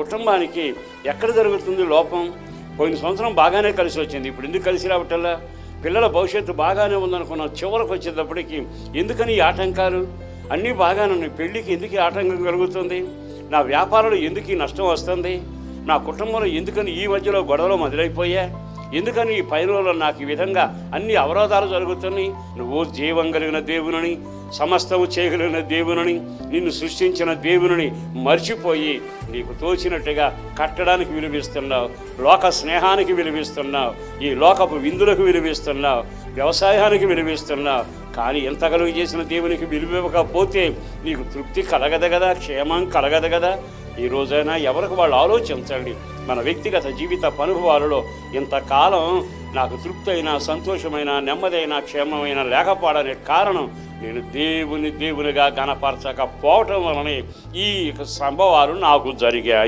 కుటుంబానికి ఎక్కడ జరుగుతుంది లోపం? పోయిన సంవత్సరం బాగానే కలిసి వచ్చింది, ఇప్పుడు ఎందుకు కలిసి రావటల్లా? పిల్లల భవిష్యత్తు బాగానే ఉందనుకున్నాం, చివరికి వచ్చేటప్పటికి ఎందుకని ఈ ఆటంకాలు? అన్నీ బాగానే ఉన్నాయి, పెళ్ళికి ఎందుకు ఈ ఆటంకం కలుగుతుంది? నా వ్యాపారంలో ఎందుకు ఈ నష్టం వస్తుంది? నా కుటుంబంలో ఎందుకని ఈ మధ్యలో గొడవలు మొదలైపోయా? ఎందుకని ఈ పైరులో నాకు ఈ విధంగా అన్ని అవరోధాలు జరుగుతున్నాయి? నువ్వు జీవం కలిగిన దేవుని, సమస్తము చేయగలిగిన దేవుని, నిన్ను సృష్టించిన దేవుని మర్చిపోయి నీకు తోచినట్టుగా కట్టడానికి విలువిస్తున్నావు, లోక స్నేహానికి విలువిస్తున్నావు, ఈ లోకపు విందులకు విలువిస్తున్నావు, వ్యవసాయానికి విలువిస్తున్నావు. కానీ ఎంత కలుగు చేసిన దేవునికి విలువివ్వకపోతే నీకు తృప్తి కలగదు కదా, క్షేమం కలగదు కదా. ఈ రోజైనా ఎవరికి వాళ్ళు ఆలోచించండి. మన వ్యక్తిగత జీవిత అనుభవాలలో ఇంతకాలం నాకు తృప్తి అయినా, సంతోషమైన, నెమ్మదైన, క్షేమమైన లేకపోవడానికి కారణం నేను దేవునిగా గణపరచకపోవటం వలనే ఈ సంభవాలు నాకు జరిగాయి.